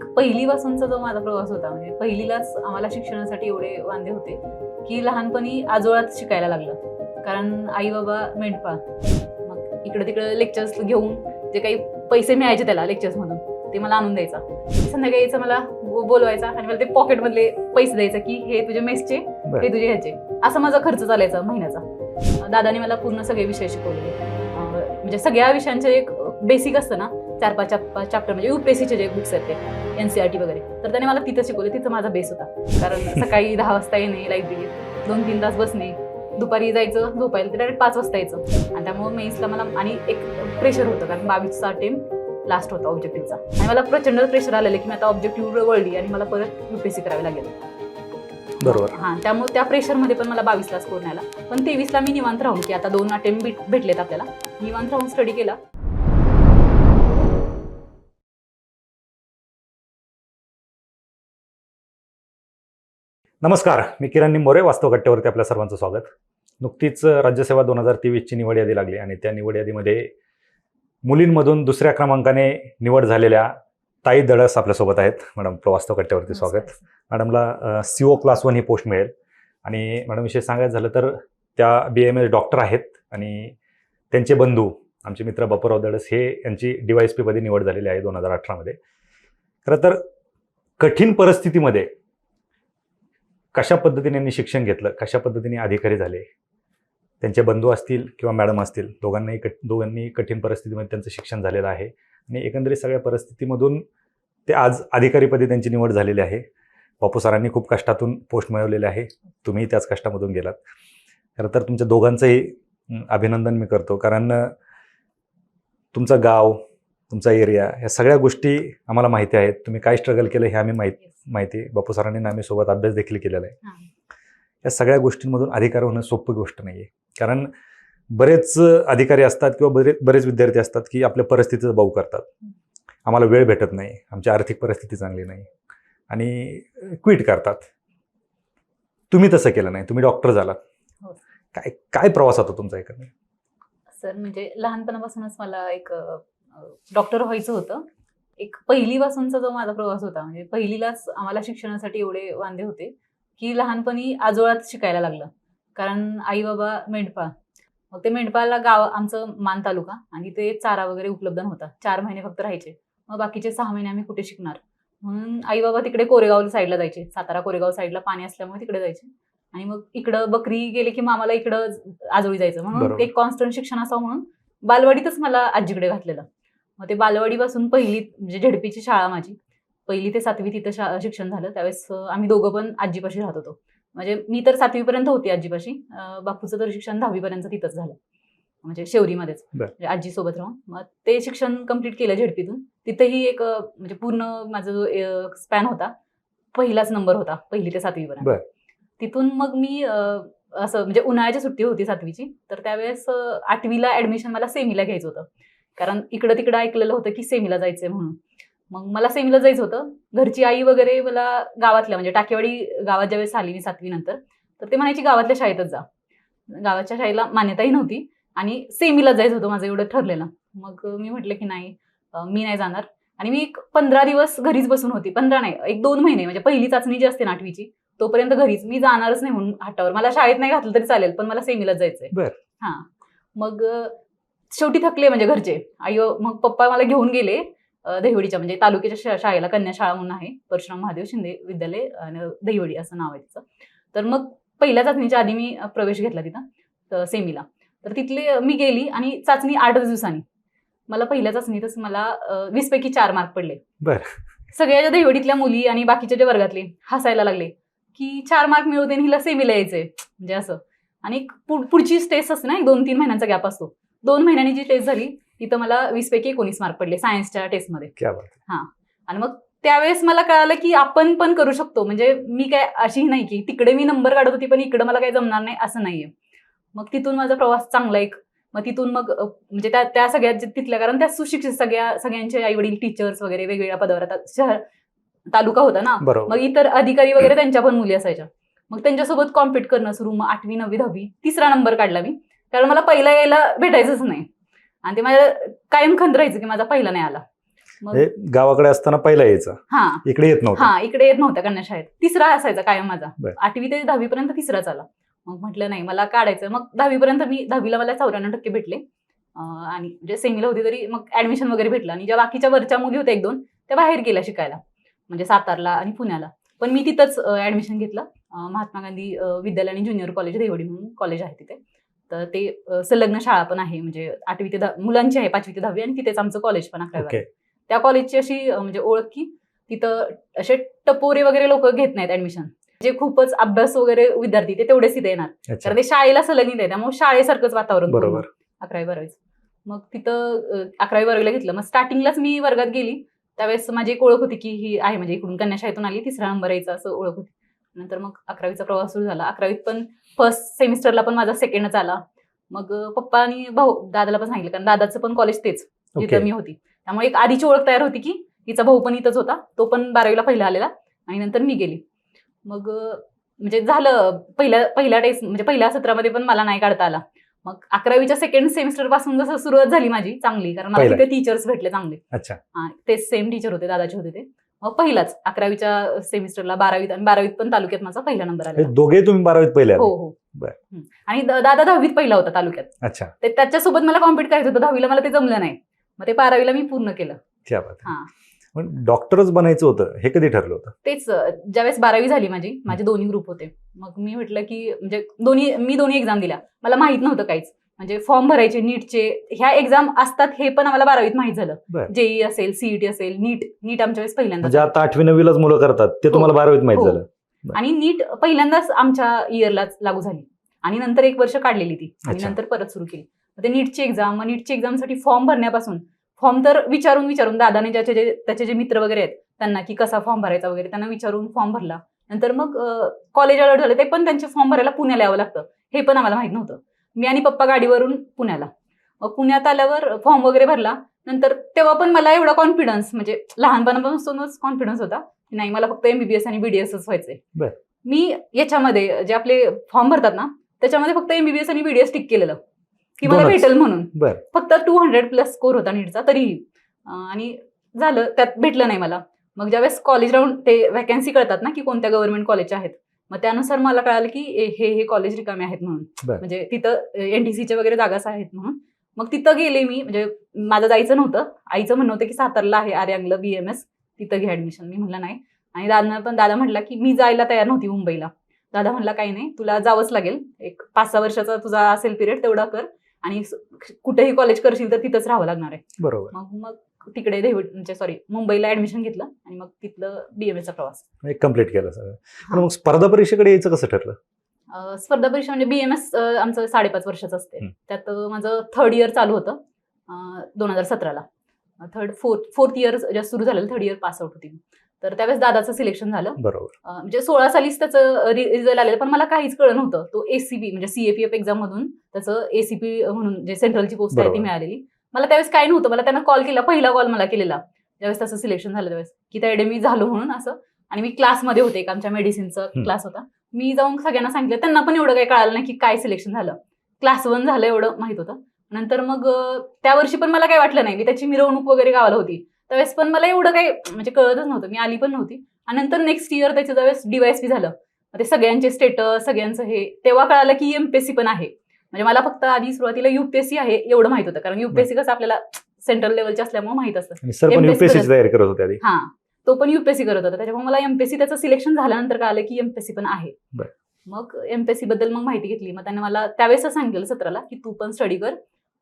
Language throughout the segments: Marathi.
एक पहिलीपासूनचा जो माझा प्रवास होता, म्हणजे पहिलीलाच आम्हाला शिक्षणासाठी एवढे वांदे होते की लहानपणी आजोळात शिकायला लागलं. कारण आई बाबा मेंढपाळ, मग इकडे तिकडे लेक्चर्स घेऊन जे काही पैसे मिळायचे त्याला लेक्चर्समधून ते मला आणून द्यायचा. संध्याकाळी यायचं मला बोलवायचा आणि मला ते पॉकेटमधले पैसे द्यायचा की हे तुझे मेसचे, हे तुझे ह्याचे. असा माझा खर्च चालायचा महिन्याचा. दादाने मला पूर्ण सगळे विषय शिकवले, म्हणजे सगळ्या विषयांचे एक बेसिक असतं ना, 4-5 चॅप्टर, म्हणजे UPSCचे जे बुक्स आहेत ते NCERT वगैरे, तर त्याने मला तिथं शिकवले. तिथं माझा बेस होता. कारण सकाळी 10 वाजता येणे लायब्ररीत, 2-3 तास बसणे, दुपारी जायचं झोपायला, ते डायरेक्ट 5 वाजता यायचं. आणि त्यामुळे मेन्सला मला आणि एक प्रेशर होतं, कारण 22चा अटेम्प्ट लास्ट होता ऑब्जेक्टिव्हचा. आणि मला प्रचंड प्रेशर आलेलं की मी आता ऑब्जेक्टिव्ह वळली आणि मला परत UPSC करावी लागेल. बरोबर. हां, त्यामुळे त्या प्रेशरमध्ये पण मला 22ला स्कोर नाही आला. पण 23ला मी निवांत राहून, की आता 2 अटेम्प्ट भेटलेत आपल्याला, निवांत राहून स्टडी केला. नमस्कार, मी किरण निंबोरे. वास्तव कट्ट्यावरती आपल्या सर्वांचं स्वागत. नुकतीच राज्यसेवा 2023ची निवड यादी लागली आणि त्या निवड यादीमध्ये मुलींमधून दुसऱ्या क्रमांकाने निवड झालेल्या ताई दळस आपल्यासोबत आहेत. मॅडम, आपलं वास्तव कट्ट्यावरती स्वागत. मॅडमला CO क्लास 1 ही पोस्ट मिळेल. आणि मॅडम, विषय सांगायचं झालं तर त्या BMS डॉक्टर आहेत आणि त्यांचे बंधू आमचे मित्र बापूराव दळस हे यांची DYSP पदी निवड झालेली आहे 2018मध्ये. खरं तर कठीण परिस्थितीमध्ये कशा पद्धतीने यांनी शिक्षण घेतलं, कशा पद्धतीने अधिकारी झाले, त्यांचे बंधू असतील किंवा मॅडम असतील, दोघांनी कठीण परिस्थितीमध्ये त्यांचं शिक्षण झालेलं आहे आणि एकंदरीत सगळ्या परिस्थितीमधून ते आज अधिकारीपदी त्यांची निवड झालेली आहे. बापू सरांनी खूप कष्टातून पोस्ट मिळवलेले आहे, तुम्ही त्याच कष्टामधून गेलात. खरं तर तुमच्या दोघांचंही अभिनंदन मी करतो, कारण तुमचं गाव, तुमचा एरिया, ह्या सगळ्या गोष्टी आम्हाला माहिती आहेत. तुम्ही काय स्ट्रगल केलं हे आम्ही माहिती बापू सरांनी आम्ही सोबत अभ्यास देखील केलेला आहे. या सगळ्या गोष्टींमधून अधिकारी होणं सोपी गोष्ट नाही आहे. कारण बरेच अधिकारी असतात किंवा बरेच विद्यार्थी असतात की आपल्या परिस्थितीचा बाऊ करतात, आम्हाला वेळ भेटत नाही, आमची आर्थिक परिस्थिती चांगली नाही आणि क्विट करतात. तुम्ही तसं केलं नाही, तुम्ही डॉक्टर झालात. काय प्रवास होता तुमचा एकंदरीत? सर, म्हणजे लहानपणापासूनच मला एक डॉक्टर व्हायचं होतं. एक पहिलीपासूनचा जो माझा प्रवास होता, म्हणजे पहिलीलाच आम्हाला शिक्षणासाठी एवढे वांदे होते की लहानपणी आजोळात शिकायला लागलं. कारण आई बाबा मेंढपाळ, मग ते मेंढपाळला गाव आमचं मान तालुका, आणि ते चारा वगैरे उपलब्ध नव्हता. 4 महिने फक्त राहायचे, मग बाकीचे 6 महिने आम्ही कुठे शिकणार. म्हणून आई बाबा तिकडे कोरेगाव साईडला जायचे, सातारा कोरेगाव साईडला पाणी असल्यामुळे तिकडे जायचे. आणि मग इकडं बकरी गेले की मग आम्हाला इकडं आजोळी जायचं. म्हणून ते कॉन्स्टंट शिक्षण असावं म्हणून बालवाडीतच मला आजीकडे घातलेलं. मग ते बालवाडीपासून पहिली, म्हणजे झेडपीची शाळा माझी, 1ली ते 7वी तिथं शिक्षण झालं. त्यावेळेस आम्ही दोघं पण आजीपाशी राहत होतो. म्हणजे मी तर 7वी पर्यंत होती आजीपाशी, बापूचं तर शिक्षण 10वी पर्यंत तिथंच झालं, म्हणजे शेवरीमध्येच, म्हणजे आजीसोबत राहून. मग ते शिक्षण कंप्लीट केलं झेडपीतून. तिथंही एक म्हणजे पूर्ण माझा जो स्पॅन होता, पहिलाच नंबर होता 1ली ते 7वी पर्यंत. तिथून मग मी असं, म्हणजे उन्हाळ्याची सुट्टी होती 7वीची, तर त्यावेळेस 8वीला ऍडमिशन मला सेमीला घ्यायचं होतं. कारण इकडं तिकडं ऐकलेलं होतं की सेमीला जायचंय म्हणून. मग मला सेमीला जायचं होतं. घरची आई वगैरे मला गावातल्या, म्हणजे टाकेवाडी गावात ज्यावेळेस आली मी 7वी नंतर, तर ते म्हणायची गावातल्या शाळेतच जा. गावाच्या शाळेला मान्यताही नव्हती आणि सेमीला जायचं होतं, माझं एवढं ठरलेलं. मग मी म्हटलं की नाही, मी नाही जाणार. आणि मी 15 दिवस घरीच बसून होती. 15 नाही, 1-2 महिने, म्हणजे पहिली चाचणी जी असते 8वीची, तोपर्यंत घरीच. मी जाणारच नाही म्हणून हट्टावर. मला शाळेत नाही घातलं तरी चालेल, पण मला सेमीलाच जायचंय. हां, मग शेवटी थकले म्हणजे घरचे. मग पप्पा मला घेऊन गेले दहिवडीच्या, म्हणजे तालुक्याच्या शाळेला, कन्या शाळा म्हणून आहे, परशुराम महादेव शिंदे विद्यालय आणि दहिवडी असं नाव आहे तिचं. तर मग पहिल्या चाचणीच्या आधी मी प्रवेश घेतला तिथं सेमीला. तर तिथले मी गेली आणि चाचणी 8 दिवसांनी. मला पहिल्या चाचणीतच मला 20 पैकी 4 मार्क पडले. सगळ्या ज्या दहिवडीतल्या मुली आणि बाकीच्या ज्या वर्गातले हसायला लागले की 4 मार्क मिळवते आणि हिला सेमीला यायचंय, म्हणजे असं. आणि पुढची टेस्ट असते ना, 2-3 महिन्यांचा गॅप असतो. 2 महिन्यांनी जी टेस्ट झाली तिथं मला 20 पैकी 19 मार्क पडले सायन्सच्या टेस्टमध्ये. हां, आणि मग त्यावेळेस मला कळालं की आपण पण करू शकतो. म्हणजे मी काय अशीही नाही की तिकडे मी नंबर काढत होती पण इकडे मला काही जमणार नाही असं नाहीये. मग तिथून माझा प्रवास चांगला एक, मग तिथून मग म्हणजे त्या सगळ्या तिथल्या, कारण त्या सुशिक्षित सगळ्यांचे आई वडील टीचर्स वगैरे वेगवेगळ्या पदावर, शहर तालुका होता ना, मग इतर अधिकारी वगैरे त्यांच्या पण मुली असायच्या. मग त्यांच्यासोबत कॉम्पिट करणं सुरू. मग 8वी 9वी 10वी 3रा नंबर काढला मी, कारण मला पहिला यायला भेटायचंच नाही. आणि ते माझ्या कायम खंत राहायचं की माझा पहिला नाही आला. मग म्हणजे गावाकडे असताना पहिला यायचा, हा इकडे येत नव्हता. हा इकडे येत नव्हता कन्या शाळेत. तिसरा असायचा कायम माझा. बरं. 8वी ते 10वी पर्यंत तिसराच आला. मग म्हटलं नाही मला काढायचं. मग 10वी पर्यंत 10वीला मला 94% भेटले. आणि म्हणजे सेमीला होती तरी मग ऍडमिशन वगैरे भेटलं. आणि ज्या बाकीच्या वरच्या मुली होत्या 1-2 त्या बाहेर गेल्या शिकायला, म्हणजे सातारला आणि पुण्याला. पण मी तिथंच ऍडमिशन घेतलं. महात्मा गांधी विद्यालय आणि ज्युनियर कॉलेज देवडी म्हणून कॉलेज आहे तिथे. तर ते संलग्न शाळा पण आहे, म्हणजे 8वी ते 10 मुलांची आहे, 5वी ते 10वी, आणि तिथेच आमचं कॉलेज पण 11वी. ओके. त्या कॉलेजची अशी म्हणजे ओळख की तिथं असे टपोरे वगैरे लोक घेत नाहीत ऍडमिशन. जे खूपच अभ्यास वगैरे विद्यार्थी ते तेवढेच तिथे येणार, अच्छा. कारण ते शाळेला संलग्नित आहे. त्यामुळे शाळेसारखंच वातावरण पूर्ण. बरोबर. 11वी 12वी. मग तिथं 11वी 12वीला घेतलं. मग स्टार्टिंगलाच मी वर्गात गेली त्यावेळेस माझी एक ओळख होती की ही आहे, म्हणजे इकडून कन्या शाळेतून आली, 3रा नंबर यायचा असं ओळख होती. नंतर मग 11वीचा प्रवास सुरू झाला. 11वीत पण फर्स्ट सेमिस्टरला पण माझा सेकंडच आला. मग पप्पा आणि भाऊ दादाला पण सांगितलं, कारण दादाचं पण कॉलेज तेच ओके. जिथं मी होती. त्यामुळे एक आधीची ओळख तयार होती की हिचा भाऊ पण इथंच होता, तो पण 12वीला पहिला आलेला, आणि नंतर मी गेली. मग म्हणजे झालं पहिल्या टेस्ट म्हणजे पहिल्या सत्रामध्ये पण मला नाही काढता आला. मग 11वीच्या सेकंड सेमिस्टर पासून जसं सुरुवात झाली माझी चांगली, कारण मला तिथे टीचर्स भेटले चांगले. अच्छा. तेच सेम टीचर होते, दादाचे होते ते. मग पहिलाच 11वीच्या सेमिस्टरला 12वीत, आणि 12वीत पण तालुक्यात माझा पहिला नंबर आला. दोघे तुम्ही 12वीत पहिले आले? हो हो. आणि दादा 10वीत पहिला होता तालुक्यात. अच्छा. त्याच्यासोबत मला कॉम्पिट करायचं होतं. 10वीला मला ते जमलं नाही, मग ते 12वीला मी पूर्ण केलं. क्या बात आहे. पण डॉक्टरच बनायचं होतं, हे कधी ठरलं होतं? तेच ज्यावेळेस 12वी झाली माझे दोन्ही ग्रुप होते. मग मी म्हटलं की म्हणजे मी दोन्ही एक्झाम दिल्या. मला माहित नव्हतं काहीच, म्हणजे फॉर्म भरायचे नीटचे, ह्या एक्झाम असतात हे पण आम्हाला 12वीत माहित झालं. जेई असेल, सीईटी असेल, नीट आमच्या वेळेस पहिल्यांदा. म्हणजे आता 8वी 9वीलाच मुलं करतात, ते तुम्हाला 12वीत माहित झालं. आणि नीट पहिल्यांदाच आमच्या इयरलाच लागू झाली, आणि नंतर 1 वर्ष काढलेली ती, आणि नंतर परत सुरू केली. ते नीटची एक्झामसाठी फॉर्म भरण्यापासून, फॉर्म तर विचारून दादाने त्याचे जे मित्र वगैरे आहेत त्यांना की कसा फॉर्म भरायचा वगैरे, त्यांना विचारून फॉर्म भरला. नंतर मग कॉलेज अलर्ट झालं, ते पण त्यांचे फॉर्म भरायला पुण्याला यावं लागतं, हे पण आम्हाला माहित नव्हतं. मी आणि पप्पा गाडीवरून पुण्याला. मग पुण्यात आल्यावर फॉर्म वगैरे भरला. नंतर तेव्हा पण मला एवढा कॉन्फिडन्स, म्हणजे लहानपणापासूनच कॉन्फिडन्स होता की नाही मला फक्त MBBS आणि BDSच व्हायचंय. मी याच्यामध्ये जे आपले फॉर्म भरतात ना त्याच्यामध्ये फक्त MBBS आणि BDS टिक केलेलं की मला भेटेल म्हणून. फक्त 200+ स्कोर होता नीटचा तरीही, आणि झालं त्यात भेटलं नाही मला. मग ज्यावेळेस कॉलेज राऊंड ते वॅकन्सी कळतात ना की कोणत्या गव्हर्नमेंट कॉलेजच्या आहेत, मग त्यानुसार मला कळालं की हे कॉलेज रिकामे आहेत म्हणून, म्हणजे तिथं NTCच्या वगैरे जागाच आहेत म्हणून. मग तिथं गेले मी, म्हणजे माझं जायचं नव्हतं, आईचं म्हणणं होतं की सातारला आहे आर्यांगला BMS, तिथं घे ऍडमिशन. मी म्हटलं नाही, आणि दादा म्हटला की मी जायला तयार नव्हती मुंबईला. दादा म्हणला काही नाही, तुला जावंच लागेल, एक 5-6 वर्षाचा तुझा असेल पिरियड तेवढा कर, आणि कुठेही कॉलेज करशील तर तिथंच राहावं लागणार आहे. बरोबर. मग तिकडे मुंबईला ऍडमिशन घेतलं, आणि मग तिथलं BMSचा प्रवास कम्प्लीट केला सगळं. पण मग स्पर्धा परीक्षेकडे यायचं कसं ठरलं? स्पर्धा परीक्षा म्हणजे BMS आमचं 5.5 वर्षाचं असते. त्यात माझं 3rd इयर चालू होतं 2017ला. फोर्थ इयर जेव्हा सुरू झालेलं, 3rd इयर पास आउट होती. तर त्यावेळेस दादाचं सिलेक्शन झालं. बरोबर. म्हणजे 16 सालीच त्याचं रिझल्ट आलेलं, पण मला काहीच कळलं नव्हतं. तो ACP म्हणजे CAPF एक्झाम मधून त्याचं ACP म्हणून जे सेंट्रलची पोस्ट आहे ती मिळालेली. मला त्यावेळेस काय नव्हतं. मला त्यांना कॉल केला, पहिला कॉल मला केलेला ज्यावेळेस त्याचं सिलेक्शन झालं त्यावेळेस, की त्याकडे मी झालो म्हणून असं. आणि मी क्लासमध्ये होते, एक आमच्या मेडिसिनचा क्लास होता. मी जाऊन सगळ्यांना सांगितलं, त्यांना पण एवढं काही कळालं नाही की काय सिलेक्शन झालं. क्लास 1 झालं एवढं माहित होतं. नंतर मग त्या वर्षी पण मला काही वाटलं नाही, मी त्याची मिरवणूक वगैरे गावाला होती त्यावेळेस, पण मला एवढं काही म्हणजे कळतच नव्हतं, मी आली पण नव्हती. आणि नंतर नेक्स्ट इयर त्याचं ज्यावेळेस DYSP झालं, ते सगळ्यांचे स्टेटस सगळ्यांचं हे, तेव्हा कळालं की MPSC पण आहे. म्हणजे मला फक्त आधी सुरुवातीला UPSC आहे एवढं माहित होतं, कारण UPSC कसं आपल्याला सेंट्रल लेवलचे असल्यामुळे माहित असतं. तयारी करत होते आधी. हा, तो पण UPSC करत होता, त्याच्यामुळे मला MPSC त्याचं सिलेक्शन झाल्यानंतर कळालं की MPSC पण आहे. मग MPSC बद्दल मग माहिती घेतली. मग त्याने मला त्यावेळेस सांगितलं 17ला की तू पण स्टडी कर,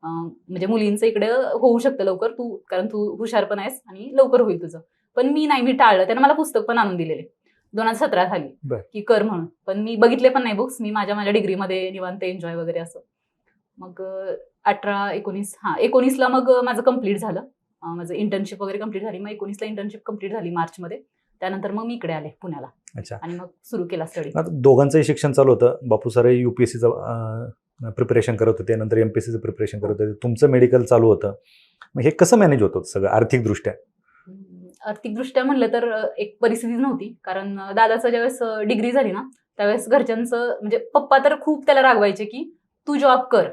म्हणजे मुलींचं इकडे होऊ शकतं लवकर, तू कारण तू हुशार पण आहेस आणि लवकर होईल तुझं. पण मी टाळलं. त्याने मला पुस्तक पण आणून दिलेले 2017 झाली की कर म्हणून, पण मी बघितले पण नाही बुक्स. मी माझ्या डिग्रीमध्ये निवांत एन्जॉय वगैरे असं. मग 19ला मग माझं कम्प्लीट झालं, माझं इंटर्नशिप वगैरे कम्प्लीट झाली. मग 19ला इंटर्नशिप कम्प्लीट झाली मार्चमध्ये. त्यानंतर मग मी इकडे आले पुण्याला. अच्छा. आणि मग सुरू केला स्टडी. दोघांचंही शिक्षण चालू होतं. बापू सर UPSCचं प्रिपरेशन करत होते, नंतर MPSCचं प्रिपरेशन करत होते, तुमचं मेडिकल चालू होतं. मग हे कसं मॅनेज होतं सगळं आर्थिकदृष्ट्या? आर्थिकदृष्ट्या म्हणलं तर एक परिस्थिती नव्हती, कारण दादाचं ज्यावेळेस डिग्री झाली ना त्यावेळेस घरच्यांचं म्हणजे पप्पा तर खूप त्याला रागवायचे की तू जॉब कर,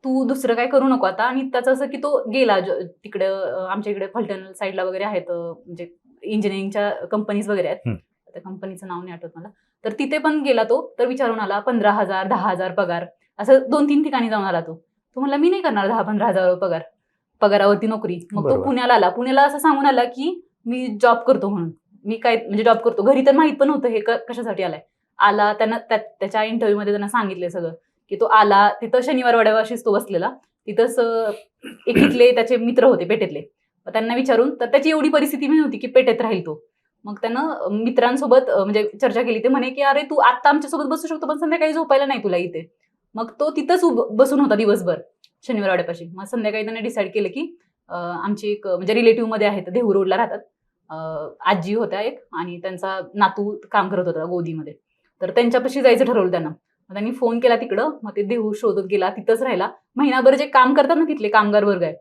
तू दुसरं काय करू नको आता. आणि त्याचं असं की तो गेला तिकडं आमच्या इकडे फलटण साईडला वगैरे आहेत म्हणजे इंजिनिअरिंगच्या कंपनीज वगैरे आहेत. त्या कंपनीचं नाव नाही आठवत मला. तर तिथे पण गेला तो. तर विचारून आला 15,000 10,000 पगार, असं 2-3 ठिकाणी जाऊन आला तो. तो म्हणला मी नाही करणार 10-15,000 पगारावरती नोकरी. मग तो बरोबर. पुण्याला आला. पुण्याला असं सांगून आला की मी जॉब करतो म्हणून. मी काय म्हणजे जॉब करतो. घरी तर माहित पण नव्हतं हे कशासाठी आलाय. आला त्यांना त्याच्या इंटरव्ह्यूमध्ये त्यांना सांगितले सगळं की तो आला. तिथं शनिवार वाड्यापाशीच तो बसलेला. तिथंच एक इथले त्याचे मित्र होते पेठेतले. मग त्यांना विचारून, तर त्याची एवढी परिस्थिती नव्हती की पेठेत राहील तो. मग त्यानं मित्रांसोबत म्हणजे चर्चा केली. ते म्हणे की अरे तू आत्ता आमच्यासोबत बसू शकतो पण संध्याकाळी झोपायला नाही तुला इथे. मग तो तिथंच बसून होता दिवसभर शनिवार वाड्यापाशी. मग संध्याकाळी त्याने डिसाईड केलं की आमची एक म्हणजे रिलेटिव्ह मध्ये आहेत, देहू रोडला राहतात. आजी होत्या एक आणि त्यांचा नातू काम करत होता गोदीमध्ये. तर त्यांच्यापाशी जायचं ठरवलं त्यानं. मग त्यांनी फोन केला तिकडं. मग ते देहू शोधत गेला, तिथंच राहिला. महिनाभर जे काम करतात ना तिथले कामगार वर्ग आहे,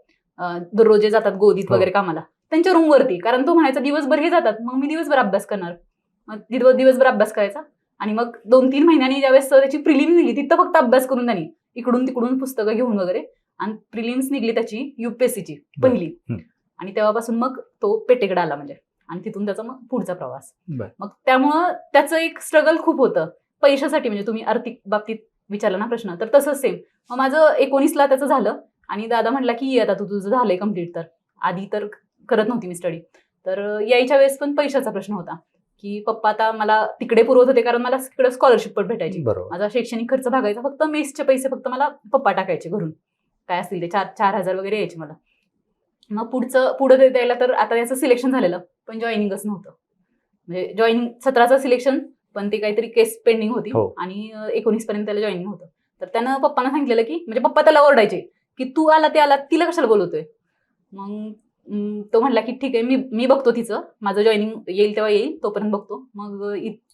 दररोज जे जातात गोदीत वगैरे कामाला, त्यांच्या रूमवरती. कारण तो म्हणायचा दिवसभर हे जातात, मग मी दिवसभर अभ्यास करणार. मग दिवसभर अभ्यास करायचा. आणि मग 2-3 महिन्यांनी ज्यावेळेस त्याची प्रिलिम निघली, तिथं फक्त अभ्यास करून त्यांनी इकडून तिकडून पुस्तकं घेऊन वगैरे. आणि प्रिलिम्स निघली त्याची UPSCची पहिली. आणि तेव्हापासून मग तो पेठेकडे आला म्हणजे. आणि तिथून त्याचा मग पुढचा प्रवास. मग त्यामुळं त्याचं एक स्ट्रगल खूप होतं पैशासाठी. म्हणजे तुम्ही आर्थिक बाबतीत विचारला ना प्रश्न, तर तसंच सेम. मग माझं 19ला त्याचं झालं. आणि दादा म्हटला की आता तुझं झालंय कम्प्लीट. तर आधी तर करत नव्हती मी स्टडी. तर यायच्या वेळेस पण पैशाचा प्रश्न होता की पप्पा आता मला तिकडे पुरवत होते कारण मला तिकडे स्कॉलरशिप पण भेटायची. माझा शैक्षणिक खर्च भागायचा. फक्त मेसचे पैसे फक्त मला पप्पा टाकायचे घरून, काय असतील ते 4,000 वगैरे यायचे मला. मग पुढे द्यायला तर आता याचं सिलेक्शन झालेलं पण जॉईनिंगच नव्हतं. म्हणजे जॉईनिंग 17चं सिलेक्शन, पण ते काहीतरी केस पेंडिंग होती. आणि 19 पर्यंत त्याला जॉईनिंग होतं. तर त्यानं पप्पांना सांगितलेलं की म्हणजे पप्पा त्याला ओरडायचे की तू आला ते आला, तिला कशाला बोलवतोय. मग तो म्हणला की ठीक आहे, मी बघतो तिचं, माझं जॉईनिंग येईल तेव्हा येईल, तोपर्यंत बघतो. मग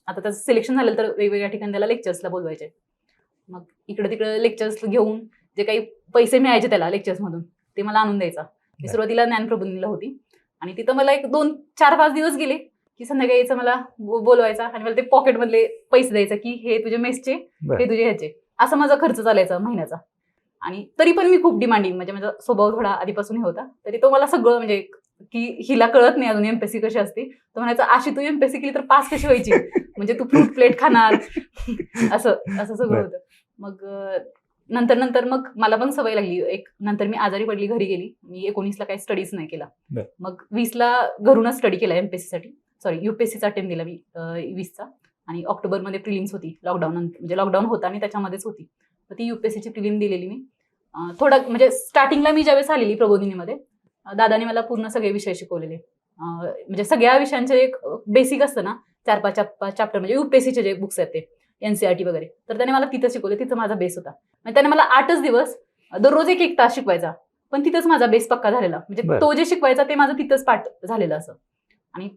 आता त्याचं सिलेक्शन झालं तर वेगवेगळ्या ठिकाणी त्याला लेक्चर्सला बोलवायचे. मग इकडे तिकडे लेक्चर्स घेऊन जे काही पैसे मिळायचे त्याला लेक्चर्समधून ते मला आणून द्यायचा. मी सुरुवातीला ज्ञानप्रबोधिनीला होती आणि तिथं मला एक 2-4-5 दिवस गेले की संध्याकाळी यायचं मला बोलवायचा आणि मला ते पॉकेटमधले पैसे द्यायचा की हे तुझे मेसचे, हे तुझे ह्याचे. असा माझा खर्च चालायचा महिन्याचा. आणि तरी पण मी खूप डिमांडिंग, म्हणजे माझा स्वभाव थोडा आधीपासून हे होता. तरी तो मला सगळं म्हणजे की हिला कळत नाही अजून MPSC कशी असते. तो म्हणायचा अशी तू MPSC केली तर पास कशी व्हायची, म्हणजे तू फ्रूट प्लेट खाणार असं सगळं होतं. मग नंतर मग मला पण सवय लागली. नंतर मी आजारी पडली, घरी गेली. मी 19ला काही स्टडीज नाही केला. मग 20ला घरूनच स्टडी केला MPSC साठी. सॉरी UPSCचा अटेम्प्ट दिला मी 20चा. आणि ऑक्टोबरमध्ये प्रिलिम्स होती. लॉकडाऊन म्हणजे लॉकडाऊन होता आणि त्याच्यामध्येच होती. तर ती UPSCची प्रिलिम दिलेली मी. थोडं म्हणजे स्टार्टिंगला मी ज्यावेळेस आलेली प्रबोधिनीमध्ये, दादाने मला पूर्ण सगळे विषय शिकवलेले. म्हणजे सगळ्या विषयांचे एक बेसिक असतं ना, 4-5 चॅप्टर म्हणजे UPSCचे जे बुक्स आहेत ते NCERT वगैरे, तर त्याने मला तिथं शिकवले. तिथं माझा बेस होता. म्हणजे त्याने मला 8च दिवस दररोज 1-1 तास शिकवायचा, पण तिथंच माझा बेस पक्का झालेला. म्हणजे तो जे शिकवायचा ते माझं तिथंच पाठ झालेलं असं. आणि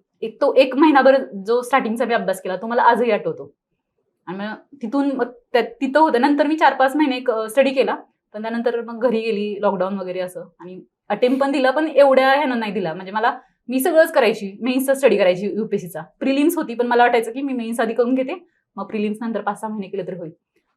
तो 1 महिनाभर जो स्टार्टिंगचा मी अभ्यास केला तो मला आजही आठवतो. आणि मग तिथून तिथं होतं. नंतर मी 4-5 महिने स्टडी केला, पण त्यानंतर मग घरी गेली, लॉकडाऊन वगैरे असं. आणि अटेम्प्ट पण दिला, पण एवढ्या ह्यानं नाही दिला. म्हणजे मी सगळंच करायची, मेन्सचा स्टडी करायची. UPSCचा प्रिलिम्स होती, पण मला वाटायचं की मी मेन्स आधी करून घेते, मग प्रिलिम्स नंतर 5-6 महिने केलं तरी होईल.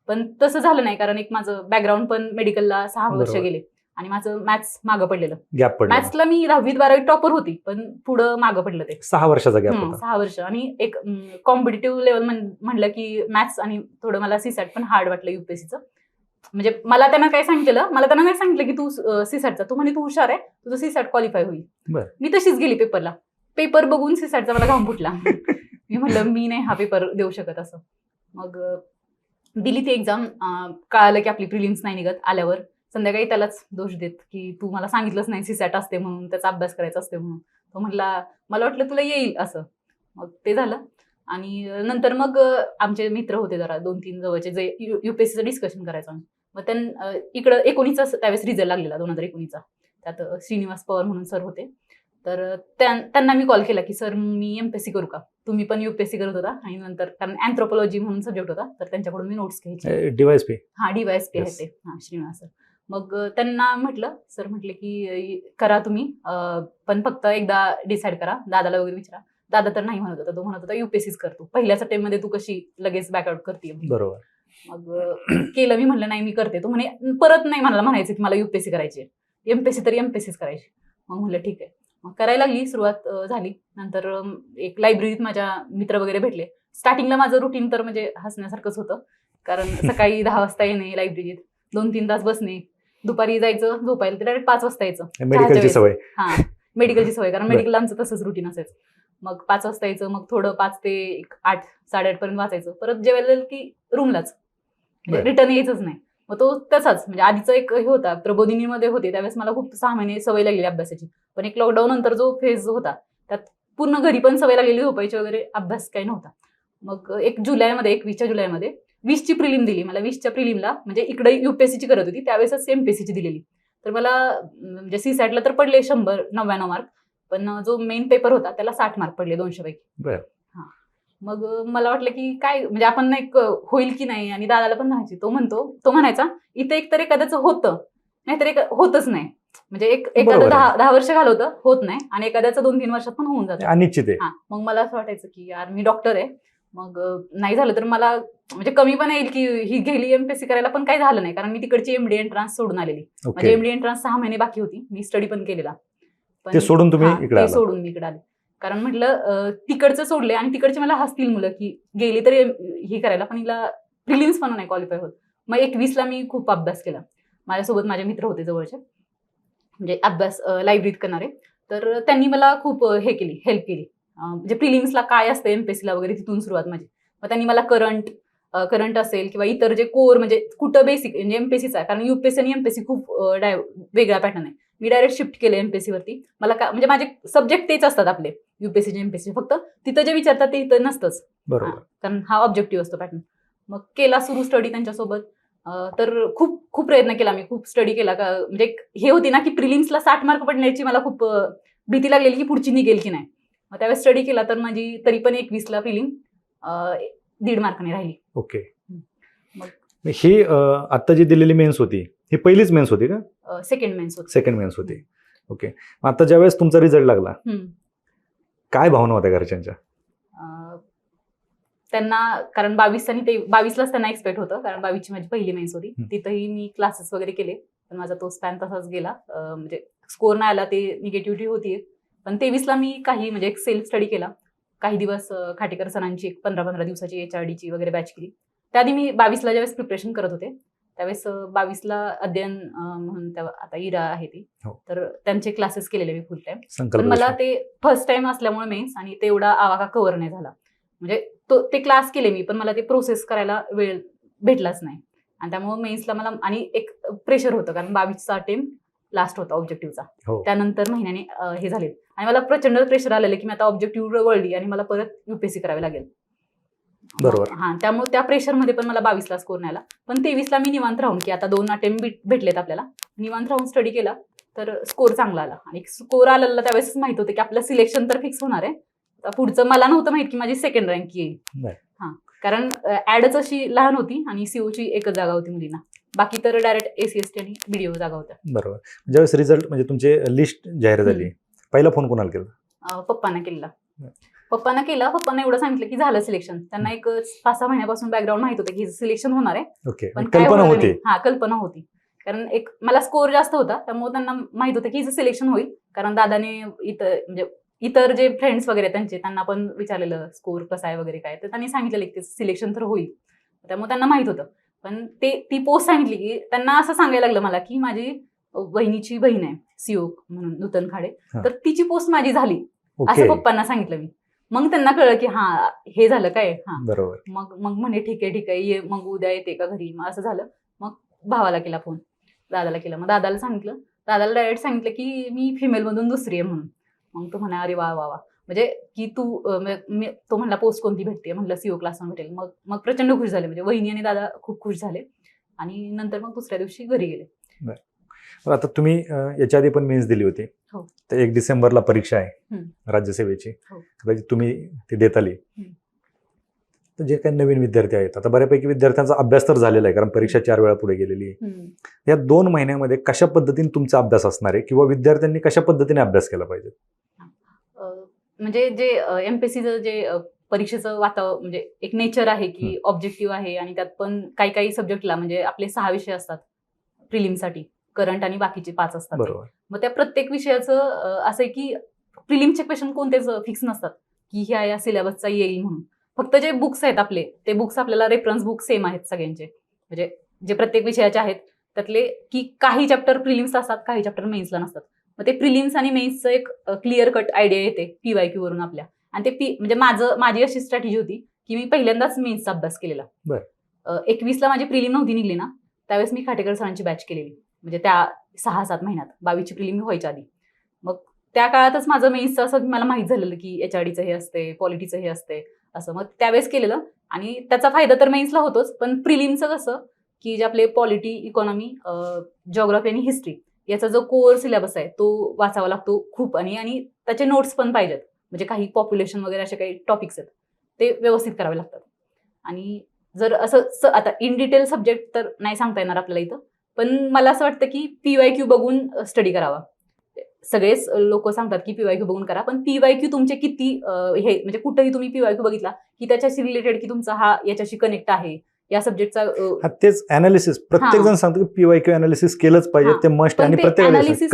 पण तसं झालं नाही, कारण एक माझं बॅकग्राऊंड पण मेडिकलला 6 वर्ष गेले आणि माझं मॅथ्स मागं पडलेलं. मॅथ्सला मी 10वी-12वी टॉपर होती, पण पुढं मागं पडलं ते. 6 वर्षाचा गॅप होता. 6 वर्ष. आणि एक कॉम्पिटिटिव्ह लेवल म्हणलं की मॅथ्स आणि थोडं मला CSAT पण हार्ड वाटलं UPSCचं. म्हणजे मला त्यांना काय सांगितलं, मला त्यांना नाही सांगितलं की तू CSATचा, तू म्हणे तू हुशार आहे, तुझं CSAT क्वालिफाय होईल. मी तशीच गेली पेपरला. पेपर बघून CSATचा मला घाम फुटला. मी म्हटलं मी नाही हा पेपर देऊ शकत असं. मग दिली ती एक्झाम. कळालं की आपली प्रिलिम्स नाही निघत. आल्यावर संध्याकाळी त्यालाच दोष देत की तू मला सांगितलंच नाही CSAT असते म्हणून, त्याचा अभ्यास करायचा असते म्हणून. तो म्हटला मला वाटलं तुला येईल असं. मग ते झालं. आणि नंतर मग आमचे मित्र होते जरा 2-3 जवळचे, जे UPSCचं डिस्कशन करायचं. मग इकडं 19चा त्यावेळेस रिझल्ट लागलेला 2019चा. त्यात श्रीनिवास पवार म्हणून सर होते. तर त्यांना मी कॉल केला की सर मी MPSC करू का, तुम्ही पण UPSC करत होता. आणि नंतर कारण अँथ्रोपॉलॉजी म्हणून सब्जेक्ट होता, तर त्यांच्याकडून मी नोट्स घ्यायची. DYSP DYSP आहे ते. श्रीनिवास सर. मग त्यांना म्हटलं, सर म्हटले की करा तुम्ही, पण फक्त एकदा डिसाईड करा, दादाला वगैरे विचारा. दादा तर नाही म्हणत होता. तो म्हणत होता UPSCच करतो, पहिल्याच अटेम्प्टमध्ये तू कशी लगेच बॅकआउट करते. बरोबर. मग केलं मी, म्हणलं नाही मी करते. तो म्हणे परत नाही मला म्हणायचं की मला युपीएससी करायची, एमपीएससी तरी एमपीएससीच करायची. मग म्हणलं ठीक आहे. मग करायला लागली, सुरुवात झाली. नंतर एक लायब्ररीत माझ्या मित्र वगैरे भेटले. स्टार्टिंगला माझं रुटीन तर म्हणजे हसण्यासारखंच होतं, कारण सकाळी 10 वाजता येणे लायब्ररीत, 2-3 तास बसणे, दुपारी जायचं झोपायला, ते डायरेक्ट 5 वाजता यायचं. मेडिकलची सवय. हा, मेडिकलची सवय, कारण बरं. मेडिकल आमचं तसंच रुटीन असायचं. मग 5 वाजता यायचं, मग थोडं 5 ते 8, 8:30 पर्यंत वाचायचं, परत जेवायला की रूमलाच, म्हणजे बरं. रिटर्न यायचंच नाही. मग तो तसाच, म्हणजे आधीचा एक हे होता, प्रबोधिनीमध्ये होते त्यावेळेस मला खूप 6 महिने सवय लागलेली अभ्यासाची. पण एक लॉकडाऊन नंतर जो फेज होता त्यात पूर्ण घरी पण सवय लागलेली झोपायची वगैरे, अभ्यास काही नव्हता. मग 21 जुलैमध्ये 20ची प्रिलिम दिली. मला 20च्या प्रिलिमला, म्हणजे इकडे युपीएससीची करत होती त्यावेळेस एमपीएससीची दिलेली. तर मला म्हणजे सीसॅटला तर पडले 199 मार्क, पण जो मेन पेपर होता त्याला 60 मार्क पडले 200 पैकी. बरं. हा, मग मला वाटलं की काय म्हणजे आपण एक होईल की नाही, आणि दादाला पण म्हणायची, तो म्हणायचा इथे एकतर एखाद्याचं होतं, नाहीतर होतच नाही. म्हणजे एखादं बरोबर आहे. 10 वर्ष घालवतं, होत नाही, आणि एखाद्याचं 2-3 वर्षात पण होऊन जातं. अनिश्चित आहे. हा, मग मला असं वाटायचं की यार मी डॉक्टर आहे, मग नाही झालं तर मला म्हणजे कमी पण येईल की ही गेली एमपीएससी करायला, पण काही झालं नाही, कारण मी तिकडची एमडी एंट्रान्स सोडून आलेली. म्हणजे ओके. एमडी एंट्रान्स 6 महिने बाकी होती, मी स्टडी पण केलेला. पण ते सोडून तुम्ही इकडे ते आला. सोडून मी इकडे आले, कारण म्हटलं तिकडचं सोडले आणि तिकडचे मला हसतील मुलं की गेली तरी ही करायला, पण हिला प्रिलिम्स पण नाही क्वालिफाय होत. मग 21ला मी खूप अभ्यास केला. माझ्यासोबत माझे मित्र होते जवळचे, म्हणजे अभ्यास लायब्ररीत करणारे, तर त्यांनी मला खूप हेल्प केली. म्हणजे प्रिलिम्सला काय असतं एमपीएससीला वगैरे, तिथून सुरुवात माझी. मग त्यांनी मला करंट असेल किंवा इतर जे कोर, म्हणजे कुठं बेसिक, म्हणजे एमपीएससीचा आहे, कारण युपीएससी आणि एमपीएससी खूप वेगळा पॅटर्न आहे. मी डायरेक्ट शिफ्ट केले एमपीएससी वरती. मला म्हणजे माझे सब्जेक्ट तेच असतात आपले, युपीएससी एमपीएससी, फक्त तिथं जे विचारतात ते इथं नसतंच, बरोबर. कारण हा ऑब्जेक्टिव्ह असतो पॅटर्न. मग केला सुरू स्टडी त्यांच्यासोबत. तर खूप प्रयत्न केला मी, खूप स्टडी केला. म्हणजे हे होती ना की प्रिलिम्सला 60 मार्क पडण्याची मला खूप भीती लागलेली की पुढची निघेल की नाही. मग त्यावेळेस स्टडी केला, तर माझी तरी पण 21ला प्रिलिम 1.5 मार्काने राहिली. ओके. मग ही आता जी दिलेली मेन्स होती, ही पहिलीच मेन्स होती का? सेकंड मेन्स होती. सेकंड मेन्स होती. ओके. आता ज्यावेळेस तुमचा रिझल्ट लागला, काय भावना होत्या घरच्यांच्या? त्यांना, कारण 22लाच त्यांना एक्सपेक्ट होतं, कारण 22ची माझी पहिली मेन्स होती. तिथंही मी क्लासेस वगैरे केले, पण माझा तो स्पॅन तसाच गेला. म्हणजे स्कोर नाही आला, ते निगेटिव्हिटी होती. पण 23ला मी काही म्हणजे एक सेल्फ स्टडी केला. काही दिवस खाटेकर सरांची एक 15-15 दिवसाची HRDची वगैरे बॅच केली. त्याआधी मी 22ला ज्यावेळेस प्रिपरेशन करत होते, त्यावेळेस 22ला अध्ययन म्हणून आता इरा आहे ती, तर त्यांचे क्लासेस केलेले मी फुल टाइम. पण मला ते फर्स्ट टाइम असल्यामुळे मेन्स, आणि ते एवढा आवाका कव्हर नाही झाला. म्हणजे ते क्लास केले मी, पण मला ते प्रोसेस करायला वेळ भेटलाच नाही, आणि त्यामुळे मेन्सला मला आणि एक प्रेशर होतं, कारण 22चा अटेम्प्ट लास्ट होता ऑब्जेक्टिव्हचा. त्यानंतर महिन्याने हे झाले, आणि मला प्रचंड प्रेशर आलेलं की मी आता ऑब्जेक्टिव्ह वळली आणि मला परत युपीएससी करावी लागेल. बरोबर. हा, त्यामुळे त्या प्रेशरमध्ये पण मला 22ला स्कोर नाही आला. पण 23ला मी निवांत राहून, की आता 2 अटेम्प्ट भेटलेत आपल्याला, निवांत राहून स्टडी केला, तर स्कोर चांगला आला. आणि स्कोर आलेला त्यावेळेस माहित होतं की आपलं सिलेक्शन तर फिक्स होणार आहे. पुढचं मला नव्हतं माहित की माझी सेकंड रँक येईल. हा, कारण ऍडच अशी लहान होती आणि सीओची एकच जागा होती मुलींना, बाकी तर डायरेक्ट ACST आणि BDO जागा होत्या. बरोबर. ज्यावेळेस रिझल्ट म्हणजे तुमची लिस्ट जाहीर झाली, पहिला फोन कोणाला केला? पप्पांना केला. पप्पांना एवढं सांगितलं की झालं सिलेक्शन. त्यांना एक 5-6 महिन्यापासून बॅकग्राऊंड माहित होतं की सिलेक्शन होणार आहे. ओके. पण कल्पना होती. हा, कल्पना होती, कारण एक मला स्कोर जास्त होता, त्यामुळे त्यांना माहित होतं की हिचं सिलेक्शन होईल. कारण दादाने म्हणजे इतर जे फ्रेंड्स वगैरे त्यांना पण विचारलेलं स्कोर कसा आहे वगैरे काय, तर त्यांनी सांगितलेलं की सिलेक्शन तर होईल, त्यामुळे त्यांना माहित होतं. पण ती पोस्ट सांगितली की त्यांना असं सांगायला लागलं मला की माझी वहिनीची बहीण आहे सीओ म्हणून नूतन खाडे, तर तिची पोस्ट माझी झाली, असं पप्पांना सांगितलं मी. मग त्यांना कळलं की हा, हे झालं काय. हा, बरोबर. मग म्हणे ठीक आहे ये, मग उद्या येते का घरी. मग असं झालं. मग भावाला केला फोन, दादाला केला. मग दादाला डायरेक्ट सांगितलं की मी फिमेल मधून दुसरी आहे म्हणून. मग तो म्हणा अरे वा, म्हणजे की तो म्हणला पोस्ट कोणती भेटते, म्हणलं सीओ क्लास भेटेल. मग प्रचंड खुश झाले, म्हणजे वहिनी आणि दादा खूप खुश झाले, आणि नंतर मग दुसऱ्या दिवशी घरी गेले. आता तुम्ही याच्या आधी पण मेन्स दिली होती, तर 1 डिसेंबरला परीक्षा आहे राज्यसेवेची, कदाचित तुम्ही ती देत आली. तर जे काही नवीन विद्यार्थी आहेत, आता बऱ्यापैकी विद्यार्थ्यांचा अभ्यास तर झालेला आहे, कारण परीक्षा 4 वेळा पुढे गेलेली आहे. या 2 महिन्यामध्ये कशा पद्धतीने तुमचा अभ्यास असणार आहे, किंवा विद्यार्थ्यांनी कशा पद्धतीने अभ्यास केला पाहिजे? म्हणजे जे एमपीएससीचं जे परीक्षेचं वातावरण म्हणजे एक नेचर आहे की ऑब्जेक्टिव्ह आहे आणि त्यात पण काही काही सब्जेक्टला म्हणजे आपले 6 विषय असतात प्रिलिमसाठी, करंट आणि बाकीचे 5 असतात. बरोबर. मग त्या प्रत्येक विषयाचं असं आहे की प्रिलिमचे क्वेश्चन कोणतेच फिक्स नसतात की ह्या सिलेबसचा येईल म्हणून. फक्त जे बुक्स आहेत आपले ते बुक्स आपल्याला रेफरन्स बुक सेम आहेत सगळ्यांचे, म्हणजे जे प्रत्येक विषयाचे आहेत त्यातले की काही चॅप्टर प्रिलिम्स असतात, काही चॅप्टर मेन्सला नसतात. मग ते प्रिलिम्स आणि मेन्सचं एक क्लिअर कट आयडिया येते पीवायक्यू वरून आपल्या. आणि ते म्हणजे माझी अशी स्ट्रॅटेजी होती की मी पहिल्यांदाच मेन्सचा अभ्यास केलेला. 21ला माझी प्रिलिम नव्हती निघली ना, त्यावेळेस मी खाटेकर सरांची बॅच केलेली, म्हणजे त्या 6-7 महिन्यात 22ची प्रिलिम व्हायच्या आधी. मग त्या काळातच माझं मेन्सचं असं मला माहित झालेलं की एचआरडीचं हे असते, पॉलिटीचं हे असते असं. मग त्यावेळेस केलेलं आणि त्याचा फायदा तर मेन्सला होतोच, पण प्रिलिमचं कसं की जे आपले पॉलिटी, इकॉनॉमी, जिओग्राफी आणि हिस्ट्री याचा जो कोर सिलेबस आहे तो वाचावा लागतो खूप, आणि त्याचे नोट्स पण पाहिजेत. म्हणजे काही पॉप्युलेशन वगैरे असे काही टॉपिक्स आहेत ते व्यवस्थित करावे लागतात. आणि जर असं आता इन डिटेल सब्जेक्ट तर नाही सांगता येणार आपल्याला इथं, पण मला असं वाटतं की पीवायक्यू बघून स्टडी करावा. सगळेच लोक सांगतात की पीवायक्यू बघून करा, पण पीवायक्यू तुमचे किती हे म्हणजे कुठेही तुम्ही पीवायक्यू बघितला की त्याच्याशी रिलेटेड की तुमचा हा याच्याशी कनेक्ट आहे या सब्जेक्टचा. तेच अनालिसिस प्रत्येक जण सांगतो की पीवायक्यू अनालिसिस केलंच पाहिजे, ते मस्ट. आणि प्रत्येक अनालिसिस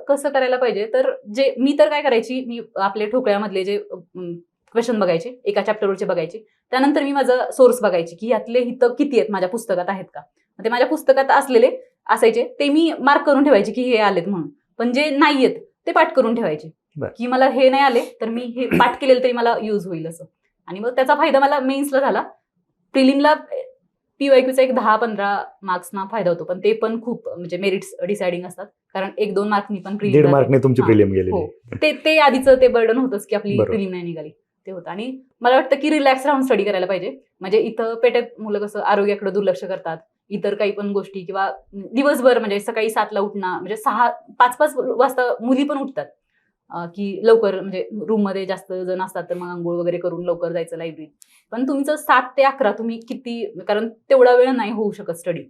कसं करायला पाहिजे तर जे मी तर काय करायची, मी आपले ठोकळ्यामधले जे क्वेश्चन बघायचे, एका चॅप्टरवरचे बघायचे, त्यानंतर मी माझं सोर्स बघायची की यातले हितं किती आहेत, माझ्या पुस्तकात आहेत का. ते माझ्या पुस्तकात असलेले असायचे ते मी मार्क करून ठेवायचे की हे आलेत म्हणून, पण जे नाही आहेत ते पाठ करून ठेवायचे की मला हे नाही आले तर मी हे पाठ केलेलं तरी मला यूज होईल असं. आणि मग त्याचा फायदा मला मेन्सला झाला. प्रिलिमला पीवायक्यूचा एक 10-15 मार्क्सना फायदा होतो, पण ते पण खूप म्हणजे मेरिट्स डिसाइडिंग असतात, कारण 1-2 मार्कनी पण प्रिलिम 1.5 मार्कने तुमची प्रिलिम गेली. ते आधीचं ते बर्डन होतंच की आपली प्रिलिम नाही निघाली, ते होतं. आणि मला वाटतं की रिलॅक्स राहून स्टडी करायला पाहिजे. म्हणजे इथं पेटेत मुलं कसं आरोग्याकडे दुर्लक्ष करतात, इतर काही पण गोष्टी, किंवा दिवसभर म्हणजे सकाळी 7ला उठणं, म्हणजे 5-5 वाजता मुली पण उठतात की लवकर, म्हणजे रूममध्ये जास्त जण असतात तर मग आंघोळ वगैरे करून लवकर जायचं लायब्ररीत. पण तुमचं 7 ते 11 तुम्ही किती, कारण तेवढा वेळ नाही होऊ शकत स्टडी,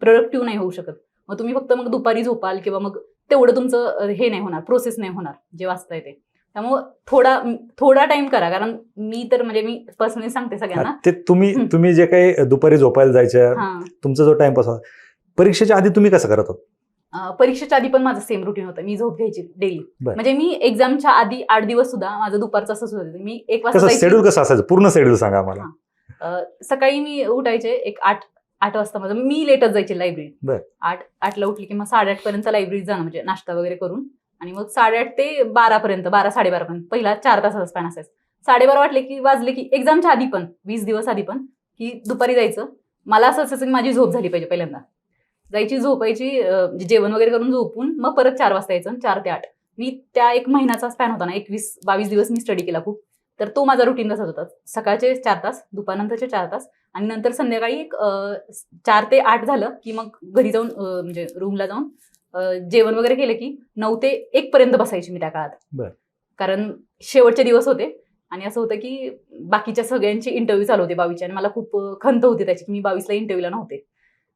प्रोडक्टिव्ह नाही होऊ शकत. मग तुम्ही फक्त मग दुपारी झोपाल किंवा मग तेवढं तुमचं हे नाही होणार, प्रोसेस नाही होणार जे वाचताय ते. त्यामुळे थोडा टाइम करा, कारण मी पर्सनली सांगते सगळ्यांना. ते तुम्ही जे काही दुपारी झोपायला जायच्या, तुमचा जो टाइमपास होता, परीक्षेच्या आधी तुम्ही कसं करत होता? परीक्षेच्या आधी पण माझं सेम रुटीन होतं, मी झोप घ्यायची डेली. म्हणजे मी एक्झामच्या आधी 8 दिवस सुद्धा माझं दुपारचं असंच होतं. मी 1 वाजता शेड्यूल कसं असायचं, पूर्ण शेड्यूल सांगा आम्हाला. सकाळी मी उठायचे एक 8 वाजता, माझं मी लेटच जायचे लायब्ररीत. 8ला उठली की मग 8:30 पर्यंत लायब्ररीत जाणं, म्हणजे नाश्ता वगैरे करून, आणि मग 8:30 ते 12 पर्यंत, 12-12:30 पर्यंत पहिला 4 तासाचा स्पॅन असायचा. 12:30 वाजले की एक्झामच्या आधी पण 20 दिवस आधी पण की दुपारी जायचं. मला असं असायचं की माझी झोप झाली पाहिजे, पहिल्यांदा जायची, झोपायची, जेवण वगैरे करून झोपून मग परत 4 वाजता यायचं, 4 ते 8. मी त्या 1 महिन्याचा स्पॅन होता ना, 21-22 दिवस मी स्टडी केला खूप. तर तो माझा रुटीन तसाच होता, सकाळचे 4 तास, दुपारनंतरचे 4 तास, आणि नंतर संध्याकाळी 4 ते 8 झालं की मग घरी जाऊन म्हणजे रूमला जाऊन जेवण वगैरे केलं की 9 ते 1 पर्यंत बसायची मी त्या काळात. कारण शेवटचे दिवस होते आणि असं होतं की बाकीच्या सगळ्यांचे इंटरव्ह्यू चालू होते 22चे, आणि मला खूप खंत होती त्याची की मी 22ला इंटरव्ह्यूला नव्हते.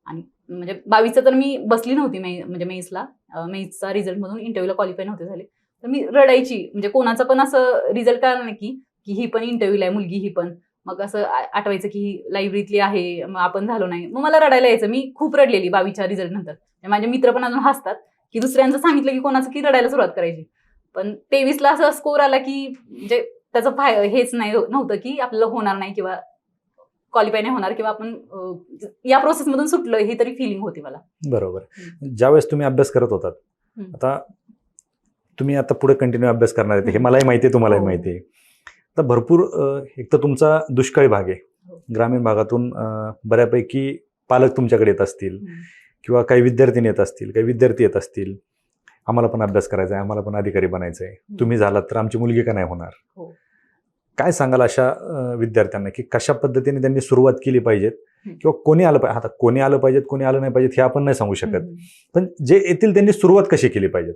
आणि म्हणजे 22चं तर मी बसली नव्हती, म्हणजे मेन्सचा रिझल्ट मधून इंटरव्ह्यूला क्वालिफाय नव्हते झाले, तर मी रडायची. म्हणजे कोणाचा पण असं रिझल्ट कळला नाही की ही पण इंटरव्ह्यूला आहे मुलगी, ही पण. मग असं आठवायचं की ही लायब्ररीतली आहे, मग आपण झालो नाही, मग मला रडायला यायचं. मी खूप रडलेली 22च्या रिझल्ट नंतर. माझे मित्र पण अजून हसतात की दुसऱ्यांचं सांगितलं की कोणाचं की रडायला सुरुवात करायची. पण 23ला असं स्कोर आला की म्हणजे त्याचं हेच नव्हतं की आपल्याला होणार नाही किंवा क्वालिफाय नाही होणार किंवा आपण या प्रोसेसमधून सुटलं, ही तरी फिलिंग होती मला. बरोबर. ज्यावेळेस तुम्ही अभ्यास करत होतात, आता तुम्ही आता पुढे कंटिन्यू अभ्यास करणार आहे, हे मलाही माहिती आहे, तुम्हालाही माहिती आहे. आता भरपूर एक तर तुमचा दुष्काळी भाग आहे, ग्रामीण भागातून बऱ्यापैकी पालक तुमच्याकडे येत असतील किंवा काही विद्यार्थी येत असतील, काही विद्यार्थी येत असतील, आम्हाला पण अभ्यास करायचा आहे, आम्हाला पण अधिकारी बनायचं आहे, तुम्ही झालात तर आमची मुलगी का नाही होणार. काय सांगाल अशा विद्यार्थ्यांना की कशा पद्धतीने त्यांनी सुरुवात केली पाहिजे, किंवा कोणी आलं पाहिजे. आता कोणी आलं पाहिजे, कोणी आलं नाही पाहिजे हे आपण नाही सांगू शकत, पण जे येतील त्यांनी सुरुवात कशी केली पाहिजे?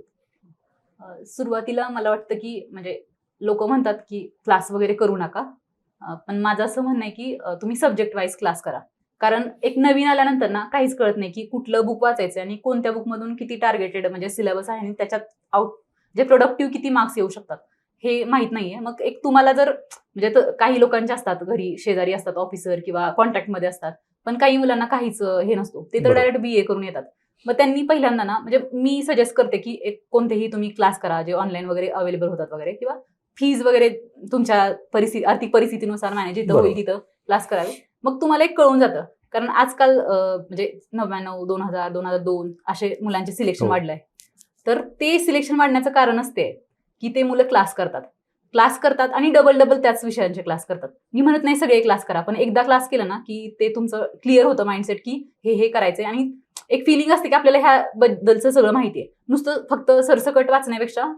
सुरुवातीला मला वाटतं की म्हणजे लोक म्हणतात की क्लास वगैरे करू नका, पण माझं असं म्हणणं आहे की तुम्ही सब्जेक्ट वाईज क्लास करा. कारण एक नवीन आल्यानंतर ना काहीच कळत नाही की कुठलं बुक वाचायचं आणि कोणत्या बुकमधून किती टार्गेटेड म्हणजे सिलेबस आहे आणि त्याच्यात जे प्रोडक्टिव्ह किती मार्क्स येऊ शकतात हे माहित नाहीये. मग एक तुम्हाला जर म्हणजे काही लोकांचे असतात घरी शेजारी असतात ऑफिसर किंवा कॉन्टॅक्टमध्ये असतात, पण काही मुलांना काहीच हे नसतो, ते तर बरोबर. डायरेक्ट BA करून येतात. मग त्यांनी पहिल्यांदा ना म्हणजे मी सजेस्ट करते की एक कोणतेही तुम्ही क्लास करा जे ऑनलाईन वगैरे अवेलेबल होतात वगैरे, किंवा फीज वगैरे तुमच्या आर्थिक परिस्थितीनुसार मॅनेज जिथं बरोबर. होईल तिथं क्लास करावे. मग तुम्हाला एक कळून जातं. कारण आजकाल म्हणजे 99, 2000, 2002 असे मुलांचे सिलेक्शन हो. वाढलंय. तर ते सिलेक्शन वाढण्याचं कारणच ते आहे, की ते मुलं क्लास करतात आणि डबल त्याच विषयांचे क्लास करतात. मी म्हणत नाही सगळे क्लास करा, पण एकदा क्लास केला ना, की ते तुमचं क्लिअर होतं माइंडसेट, की हे करायचंय आणि एक फिलिंग असते, की आपल्याला ह्याबद्दलचं सगळं माहिती आहे. नुसतं फक्त सरसकट वाचण्यापेक्षा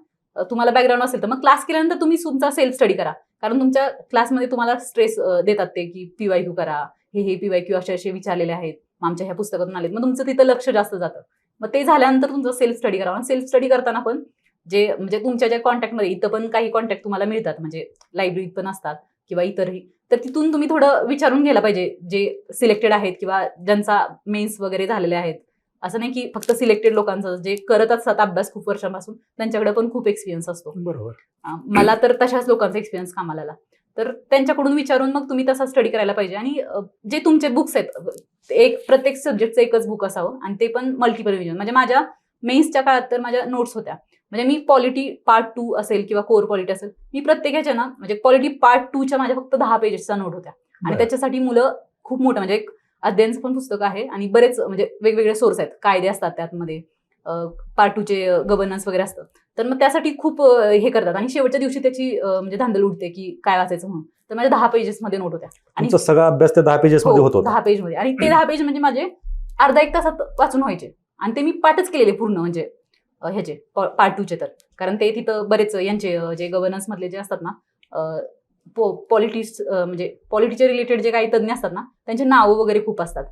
तुम्हाला बॅकग्राऊंड असेल तर मग क्लास केल्यानंतर तुम्ही तुमचा सेल्फ स्टडी करा. कारण तुमच्या क्लासमध्ये तुम्हाला स्ट्रेस देतात ते, की PYQ करा, हे PYQ असे विचारलेले आहेत, आमच्या ह्या पुस्तकातून आलेत. मग तुमचं तिथं लक्ष जास्त जातं. मग ते झाल्यानंतर तुमचं सेल्फ स्टडी करा. सेल्फ स्टडी करताना पण जे म्हणजे तुमच्या ज्या कॉन्टॅक्टमध्ये इथं पण काही कॉन्टॅक्ट तुम्हाला मिळतात, म्हणजे लायब्ररीत पण असतात किंवा इतरही, तर तिथून तुम्ही थोडं विचारून घ्यायला पाहिजे, जे सिलेक्टेड आहेत किंवा ज्यांचा मेन्स वगैरे झालेले आहेत. असं नाही की फक्त सिलेक्टेड लोकांचं, जे करत असतात अभ्यास खूप वर्षांपासून, त्यांच्याकडे पण खूप एक्सपिरियन्स असतो. बरोबर. मला तर तशाच लोकांचा एक्सपिरियन्स कामाला आला. तर त्यांच्याकडून विचारून मग तुम्ही तसा स्टडी करायला पाहिजे. आणि जे तुमचे बुक्स आहेत, एक प्रत्येक सब्जेक्टचं एकच बुक असावं आणि ते पण मल्टिपल रिव्हिजन. म्हणजे माझ्या मेन्सच्या काळात तर माझ्या नोट्स होत्या. म्हणजे मी पॉलिटी पार्ट 2 असेल किंवा कोर पॉलिटी असेल, मी प्रत्येकाच्या ना म्हणजे पॉलिटी पार्ट 2च्या माझ्या फक्त 10 पेजेसच्या नोट होत्या. आणि बरं. त्याच्यासाठी मुलं खूप मोठं म्हणजे एक अध्ययनचं पण पुस्तक आहे आणि बरेच म्हणजे वेगवेगळे सोर्स आहेत, कायदे असतात त्यामध्ये, पार्ट 2चे गव्हर्नन्स वगैरे असतं. तर मग त्यासाठी खूप हे करतात आणि शेवटच्या दिवशी त्याची म्हणजे धांदल उडते की काय वाचायचं म्हणून. तर माझ्या 10 पेजेसमध्ये नोट होत्या. आणि तुमचा सगळा अभ्यास त्या 10 पेजेसमध्ये होत होता. 10 पेजमध्ये. आणि ते 10 पेज म्हणजे माझे अर्धा एक तासात वाचून व्हायचे. आणि ते मी पाठच केलेले पूर्ण, म्हणजे ह्याचे पार्ट 2चे. तर कारण ते तिथं बरेच यांचे जे गव्हर्नन्स मधले जे असतात ना, पॉलिटिक्स म्हणजे पॉलिटिचे रिलेटेड जे काही तज्ञ असतात ना, त्यांचे नावं वगैरे खूप असतात.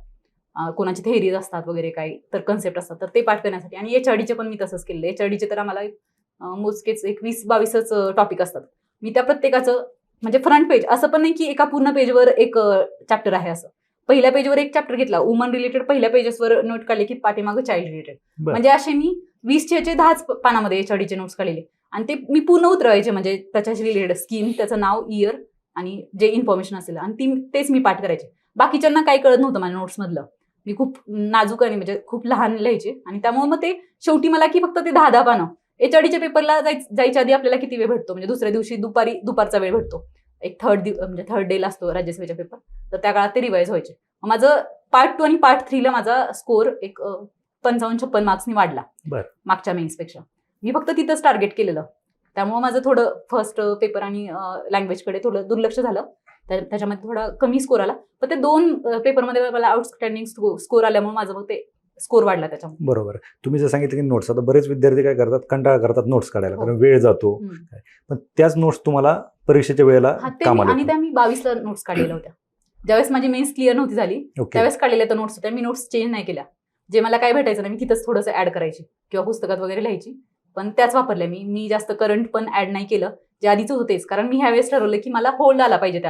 कोणाची थेअरीज असतात वगैरे, काही तर कन्सेप्ट असतात, तर ते पाठ करण्यासाठी. आणि HRDचे पण मी तसंच केलेलं. HRDचे तर आम्हाला मोजकेच एक 20-22च टॉपिक असतात. मी त्या प्रत्येकाचं म्हणजे फ्रंट पेज असं पण नाही की एका पूर्ण पेजवर एक चॅप्टर आहे असं. पहिल्या पेजवर एक चॅप्टर घेतला, वुमन रिलेटेड पहिल्या पेजेसवर नोट काढले, की पाठीमागं चाइल्ड रिलेटेड. बरं. म्हणजे असे मी 20चे 10 पानामध्ये HRDचे नोट्स काढलेले. आणि ते मी पूर्ण उतरवायचे, म्हणजे त्याच्याशी रिलेटेड स्कीम, त्याचं नाव, इयर आणि जे इन्फॉर्मेशन असेल, आणि तेच मी पाठ करायचे. बाकीच्यांना काही कळत नव्हतं माझ्या नोट्समधलं. मी खूप नाजूक आणि म्हणजे खूप लहान लिहायचे. आणि त्यामुळे मग ते शेवटी मला की फक्त ते 10 पानं. HRDच्या पेपरला जायच्या आधी आपल्याला किती वेळ भेटतो, म्हणजे दुसऱ्या दिवशी दुपारचा वेळ भेटतो. एक थर्ड डेला असतो राज्यसभेचा पेपर. तर त्या काळात ते रिवाईज व्हायचे. माझं पार्ट 2 आणि पार्ट 3ला माझा स्कोर एक 55-56 मार्क्सनी वाढला मागच्या मेन्सपेक्षा. मी फक्त तिथंच टार्गेट केलेलं. त्यामुळे माझं थोडं फर्स्ट पेपर आणि लँग्वेजकडे थोडं दुर्लक्ष झालं. त्याच्यामध्ये थोडा कमी स्कोर आला. पण ते 2 पेपरमध्ये मला आउटस्टँडिंग स्कोर आल्यामुळे माझं मग ते स्कोर वाढला त्याच्यामध्ये. बरोबर. तुम्ही जर सांगितलं की नोट्स, आता बरेच विद्यार्थी काय करतात, कंटाळा करतात नोट्स काढायला, कारण वेळ जातो. पण त्याच नोट्स तुम्हाला परीक्षेच्या वेळेला कामाला आणि त्या मी 22ला नोट्स काढलेल्या होत्या. ज्यावेळेस माझी मेन्स क्लिअर नव्हती झाली, त्यावेळेस काढलेल्या तर नोट्स होत्या. मी नोट्स चेंज नाही केल्या. जे मला काय भेटायचं नाही, मी तिथंच थोडंसं ऍड करायची किंवा पुस्तकात वगैरे लिहायची. पण त्याच वापरल्या मी जास्त करंट पण ऍड नाही केलं, जे आधीच होतेच. कारण मी ह्यावेळेस ठरवलं की मला होल्ड आला पाहिजे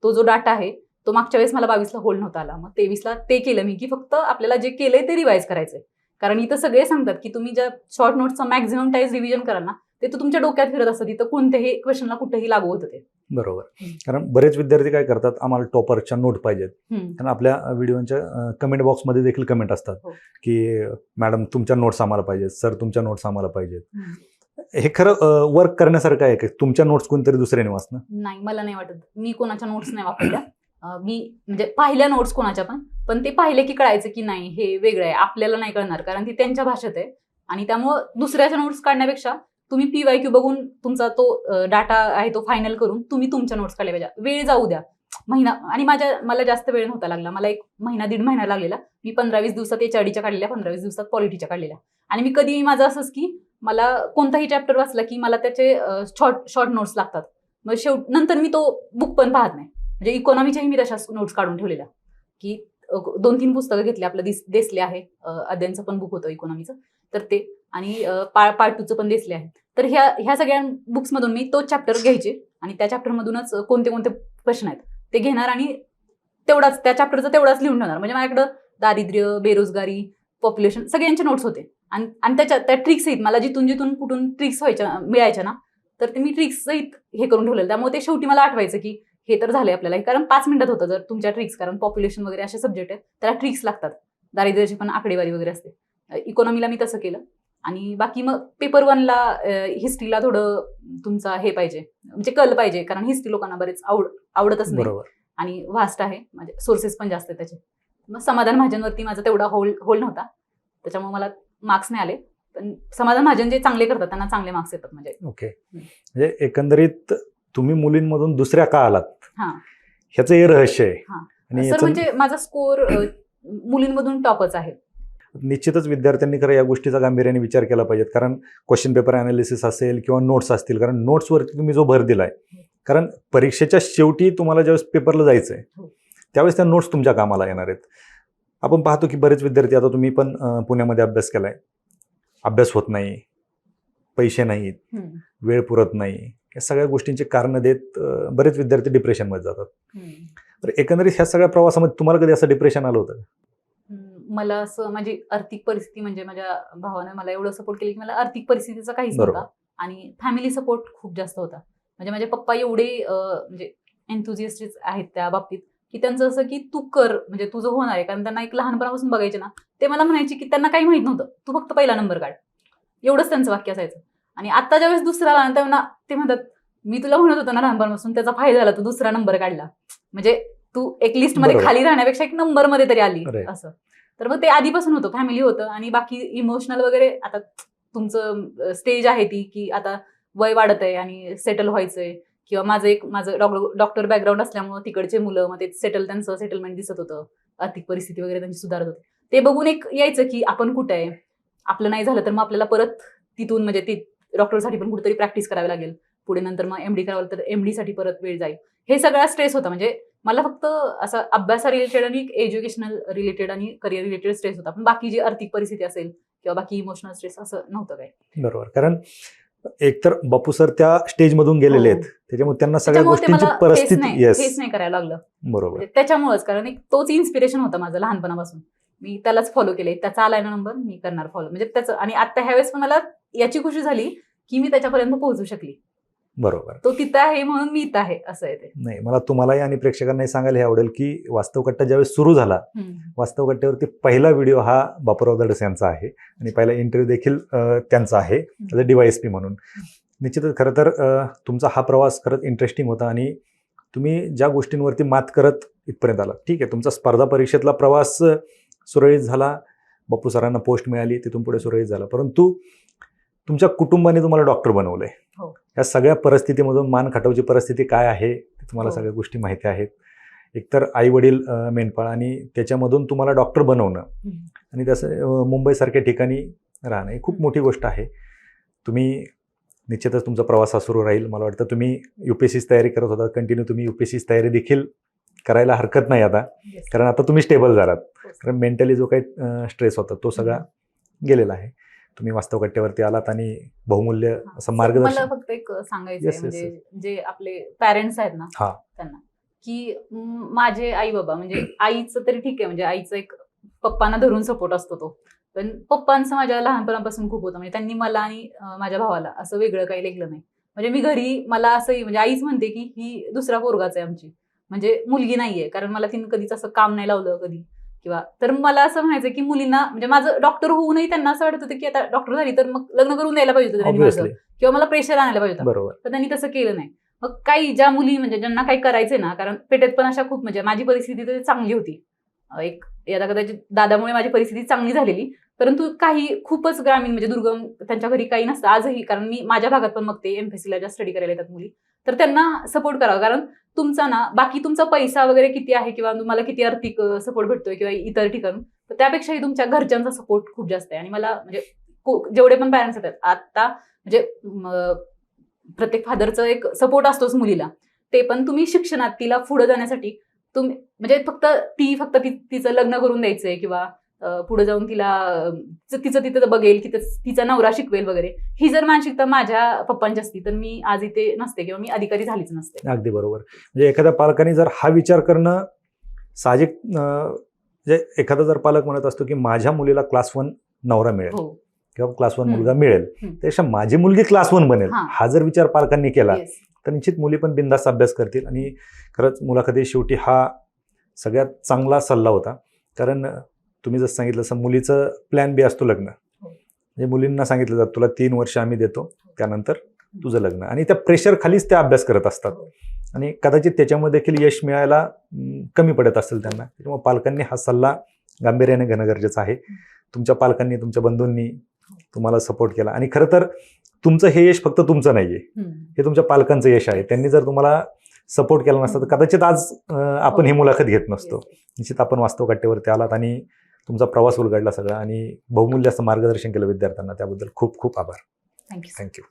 तो जो डाटा आहे तो मागच्या वेळेस मला 22ला होल्ड नव्हता आला. मग 23ला ते केलं मी, की फक्त आपल्याला जे केलंय ते रिवाईज करायचंय. कारण इथं सगळे सांगतात की तुम्ही ज्या शॉर्ट नोट्सचं मॅक्झिमम टाइम्स रिव्हिजन कराल ना, ते तर तुमच्या डोक्यात फिरत असतं, तिथं कोणत्याही क्वेश्चनला कुठेही लागू होतं ते. बरोबर. कारण बरेच विद्यार्थी काय करतात, आम्हाला टॉपरच्या नोट पाहिजेत. कारण आपल्या व्हिडिओच्या कमेंट बॉक्समध्ये देखील कमेंट असतात की मॅडम तुमच्या नोट्स आम्हाला पाहिजेत, सर तुमच्या नोट्स आम्हाला पाहिजेत. हे खरं वर्क करण्यासारखं आहे की तुमच्या नोट्स कोणतरी दुसऱ्याने वाचणं? नाही, मला नाही वाटत. मी कोणाच्या नोट्स नाही वापरल्या. मी म्हणजे पाहिल्या नोट्स कोणाच्या पण ते पाहिले की कळायचं की नाही हे वेगळं आहे, आपल्याला नाही कळणार, कारण ती त्यांच्या भाषेत आहे. आणि त्यामुळं दुसऱ्याच्या नोट्स काढण्यापेक्षा तुम्ही PYQ बघून तुमचा तो डाटा आहे तो फायनल करून तुम्ही तुमच्या नोट्स काढल्या पाहिजे. वेळ जाऊ द्या, महिना. आणि मला जास्त वेळ नव्हता लागला, मला 1-1.5 महिना लागलेला. मी 15-20 दिवसात HRDच्या काढलेल्या, 15-20 दिवसात पॉलिटीच्या काढलेल्या. आणि मी कधी माझं असंच की मला कोणताही चॅप्टर वाचला की मला त्याचे शॉर्ट नोट्स लागतात. मग नंतर मी तो बुक पण पाहत नाही. म्हणजे इकॉनॉमीच्याही मी तशाच नोट्स काढून ठेवलेल्या, की 2-3 पुस्तकं घेतली. आपलं देसले आहे, अध्ययनचं पण बुक होतं इकॉनॉमीचं, तर ते. आणि पार्ट 2चं पण देसले आहे. तर ह्या सगळ्या बुक्समधून मी तो चॅप्टर घ्यायचे आणि त्या चॅप्टरमधूनच कोणते क्वेश्चन आहेत ते घेणार आणि त्या चॅप्टरचं तेवढाच लिहून ठेवणार. म्हणजे माझ्याकडं दारिद्र्य, बेरोजगारी, पॉप्युलेशन सगळ्यांचे नोट्स होते. आणि त्या ट्रिक्स आहेत मला, जिथून कुठून ट्रिक्स मिळायच्या ना, तर ते मी ट्रिक्स सहित हे करून ठेवलेलं. त्यामुळे ते शेवटी मला आठवायचं की हे तर झालंय आपल्याला, कारण 5 मिनिटात होतं जर तुमच्या ट्रिक्स, कारण पॉप्युलेशन वगैरे असे सब्जेक्ट आहेत त्याला ट्रिक्स लागतात, दारिद्र्याची पण आकडेवारी वगैरे असते. इकॉनॉमीला मी तसं केलं. आणि बाकी मग पेपर 1ला हिस्ट्रीला थोडं तुमचा हे पाहिजे, म्हणजे कल पाहिजे, कारण हिस्ट्री लोकांना बरेच आवडतच नाही बरोबर. आणि व्हास्ट आहे, म्हणजे सोर्सेस पण जास्त आहेत त्याचे. मग समाधान महाजनवरती माझा तेवढा होल नव्हता, त्याच्यामुळे मला मार्क्स नाही आले. पण समाधान महाजन जे चांगले करतात त्यांना चांगले मार्क्स येतात. म्हणजे ओके, म्हणजे एकंदरीत तुम्ही मुलींमधून दुसऱ्या का आलात हा, ह्याचं हे रहस्य आहे. आणि सर म्हणजे माझा स्कोर मुलींमधून टॉपच आहे. निश्चितच विद्यार्थ्यांनी खरं या गोष्टीचा गांभीर्याने विचार केला पाहिजे, कारण क्वेश्चन पेपर अनालिसिस असेल किंवा नोट्स असतील, कारण नोट्सवरती तुम्ही जो भर दिलाय, कारण परीक्षेच्या शेवटी तुम्हाला ज्यावेळेस पेपरला जायचंय त्यावेळेस त्या नोट्स तुमच्या कामाला येणार आहेत. आपण पाहतो की बरेच विद्यार्थी, आता तुम्ही पण पुण्यामध्ये अभ्यास केलाय, अभ्यास होत नाही, पैसे नाहीत, वेळ पुरत नाही, या सगळ्या गोष्टींची कारणं देत बरेच विद्यार्थी डिप्रेशनमध्ये जातात. तर एकंदरीत ह्या सगळ्या प्रवासामध्ये तुम्हाला कधी असं डिप्रेशन आलं होतं? मला असं माझी आर्थिक परिस्थिती, म्हणजे माझ्या भावाने मला एवढं सपोर्ट केलं की मला आर्थिक परिस्थितीचा काहीच नव्हता आणि फॅमिली सपोर्ट खूप जास्त होता. म्हणजे माझे पप्पा एवढे म्हणजे एन्थुझिएस्टिक आहेत त्या बाबतीत की त्यांचं असं की तू कर, म्हणजे तुझं होणार आहे, कारण त्यांना एक लहानपणापासून बघायचे ना, ते मला म्हणायचे की त्यांना काही माहित नव्हतं, तू फक्त पहिला नंबर काढ, एवढंच त्यांचं वाक्य असायचं. आणि आता ज्यावेळेस दुसरा आला तेव्हा ते म्हणतात, मी तुला म्हणत होतो ना लहानपणापासून, त्याचा फायदा झाला, तू दुसरा नंबर काढला, म्हणजे तू एक लिस्ट मध्ये खाली राहण्यापेक्षा एक नंबर मध्ये तरी आली असं. तर मग ते आधीपासून होतं, फॅमिली होतं. आणि बाकी इमोशनल वगैरे, आता तुमचं स्टेज आहे ती की आता वय वाढत आहे आणि सेटल व्हायचंय, किंवा माझं डॉक्टर बॅकग्राऊंड असल्यामुळे तिकडचे मुलं, मग ते त्यांचं सेटलमेंट दिसत होतं, आर्थिक परिस्थिती वगैरे त्यांची सुधारत होती, ते बघून एक यायचं की आपण कुठे आहे, आपलं नाही झालं तर मग आपल्याला परत तिथून म्हणजे ती डॉक्टरसाठी पण कुठेतरी प्रॅक्टिस करावी लागेल, पुढे नंतर मग MD करावं तर MD साठी परत वेळ जाईल, हे सगळा स्ट्रेस होता. म्हणजे मला फक्त असं अभ्यासा रिलेटेड आणि एज्युकेशनल रिलेटेड आणि करिअर रिलेटेड स्ट्रेस होता, पण बाकी जी आर्थिक परिस्थिती असेल किंवा बाकी इमोशनल स्ट्रेस असं नव्हतं काय. बरोबर, कारण एकतर बापू सर त्या स्टेज मधून गेलेले आहेत, त्याच्यामुळे त्यांना सगळ्या गोष्टींची परिस्थिती फेस नाही करायला लागलं. बरोबर, त्याच्यामुळेच, कारण एक तोच इन्स्पिरेशन होता माझं लहानपणापासून, मी त्यालाच फॉलो केले, त्याचा आलाय ना नंबर, मी करणार फॉलो, म्हणजे त्याचं. आणि आता ह्यावेळेस पण मला याची खुशी झाली की मी त्याच्यापर्यंत पोहोचू शकली. बरोबर, तो तिथं आहे म्हणून मी इथं आहे, असं आहे ते. नाही, मला तुम्हालाही आणि प्रेक्षकांनाही सांगायला हे आवडेल की वास्तव कट्टा ज्यावेळेस सुरू झाला, वास्तव कट्ट्यावरती पहिला व्हिडिओ हा बापूराव दडस यांचा आहे आणि पहिला इंटरव्ह्यू देखील त्यांचा आहे ॲज अ DYSP म्हणून. निश्चितच खरं तर तुमचा हा प्रवास खरंच इंटरेस्टिंग होता आणि तुम्ही ज्या गोष्टींवरती मात करत इथपर्यंत आला. ठीक आहे, तुमचा स्पर्धा परीक्षेतला प्रवास सुरळीत झाला, बापू सरांना पोस्ट मिळाली, तिथून पुढे सुरळीत झाला, परंतु तुमच्या कुटुंबाने तुम्हाला डॉक्टर बनवलंय. या सगळ्या परिस्थितीमधून मान खटावची परिस्थिती काय आहे तुम्हाला सगळ्या गोष्टी माहिती आहेत. एकतर आई वडील मेंढपाळ आणि त्याच्यामधून तुम्हाला डॉक्टर बनवणं आणि तसं मुंबईसारख्या ठिकाणी राहणं ही खूप मोठी गोष्ट आहे. तुम्ही निश्चितच तुमचा प्रवास हा सुरू राहील. मला वाटतं तुम्ही UPSCची तयारी करत होता, कंटिन्यू तुम्ही UPSCची तयारी देखील करायला हरकत नाही आता, कारण आता तुम्ही स्टेबल झालात. कारण मेंटली जो काही स्ट्रेस होता तो सगळा गेलेला आहे. तुम्ही वास्तव कट्ट्यावरती आलात आणि बहुमूल्य असं मार्गदर्शन. मला फक्त एक सांगायचं आहे, म्हणजे जे आपले पॅरेंट्स आहेत ना त्यांना, की माझे आई बाबा, म्हणजे आईचं तरी ठीक आहे, म्हणजे आईचं एक पप्पांना धरून सपोर्ट असतो तो, पण पप्पांचं माझ्या लहानपणापासून खूप होतं. म्हणजे त्यांनी मला आणि माझ्या भावाला असं वेगळं काही लेखलं नाही. म्हणजे मी घरी मला असंही, म्हणजे आईच म्हणते की ही दुसरा पोरगाच आहे आमची, म्हणजे मुलगी नाहीये, कारण मला तिने कधीच असं काम नाही लावलं कधी, किंवा तर मला असं म्हणायचं की मुलींना, म्हणजे माझं डॉक्टर होऊनही त्यांना असं वाटत होतं की आता डॉक्टर झाली तर मग लग्न करून द्यायला पाहिजे होतं माझं, किंवा मला प्रेशर आणायला पाहिजे होतं. बरोबर, तर त्यांनी तसं केलं नाही. मग काही ज्या मुली, म्हणजे ज्यांना काही करायचंय ना, कारण पेटेत पण अशा खूप, म्हणजे माझी परिस्थिती तर चांगली होती, एक यदा कदाचित दादामुळे माझी परिस्थिती चांगली झालेली, परंतु काही खूपच ग्रामीण, म्हणजे दुर्गम, त्यांच्या घरी काही नसतं आजही, कारण मी माझ्या भागात पण बघते MPSCला ज्या स्टडी करायला येतात मुली, तर त्यांना सपोर्ट करावा. कारण तुमचा ना, बाकी तुमचा पैसा वगैरे किती आहे किंवा तुम्हाला किती आर्थिक सपोर्ट भेटतोय किंवा इतर ठिकाणून, तर त्यापेक्षाही तुमच्या घरच्यांचा सपोर्ट खूप जास्त आहे. आणि मला म्हणजे जेवढे पण पॅरेंट्स येतात आता, म्हणजे प्रत्येक फादरचं एक सपोर्ट असतोच मुलीला, ते पण तुम्ही शिक्षणात तिला पुढे जाण्यासाठी तुम्ही, म्हणजे फक्त तिचं लग्न करून द्यायचंय किंवा पुढे जाऊन तिचं तिथं बघेल की तिचा नवरा शिकवेल वगैरे, ही जर मानसिकता माझ्या पप्पांची असती तर मी आज इथे नसते किंवा मी अधिकारी झालीच नसते. अगदी बरोबर. म्हणजे एखाद्या पालकाने जर हा विचार करणं साहजिक, म्हणजे एखादा जर पालक म्हणत असतो की माझ्या मुलीला क्लास 1 नवरा मिळेल, किंवा क्लास 1 हम्म. मुलगा मिळेल, हम्म. त्यापेक्षा माझी मुलगी क्लास 1 बनेल हा. हा जर विचार पालकांनी केला Yes. तर निश्चित मुली पण बिनधास्त अभ्यास करतील. आणि खरंच मुलाखती शेवटी हा सगळ्यात चांगला सल्ला होता. कारण तुम्ही जसं सांगितलं तसं मुलीचं प्लॅन बी असतो लग्न. म्हणजे मुलींना सांगितलं जातं तुला 3 वर्ष आम्ही देतो, त्यानंतर तुझं लग्न. आणि त्या प्रेशर खालीच त्या अभ्यास करत असतात आणि कदाचित त्याच्यामध्ये देखील यश मिळायला कमी पडत असेल त्यांना. त्यामुळे पालकांनी हा सल्ला गांभीर्याने घेणं गरजेचं आहे. तुमच्या पालकांनी, तुमच्या बंधूंनी तुम्हाला सपोर्ट केला आणि खरं तर तुमचं हे यश फक्त तुमचं नाहीये, हे तुमच्या पालकांचं यश आहे. त्यांनी जर तुम्हाला सपोर्ट केला नसता तर कदाचित आज आपण ही मुलाखत घेत नसतो. निश्चित आपण वास्तव कट्ट्यावरती आलात आणि तुमचा प्रवास उलगडला सगळा आणि बहुमूल्य असं मार्गदर्शन केलं विद्यार्थ्यांना, त्याबद्दल खूप खूप आभार. थँक्यू. थँक्यू.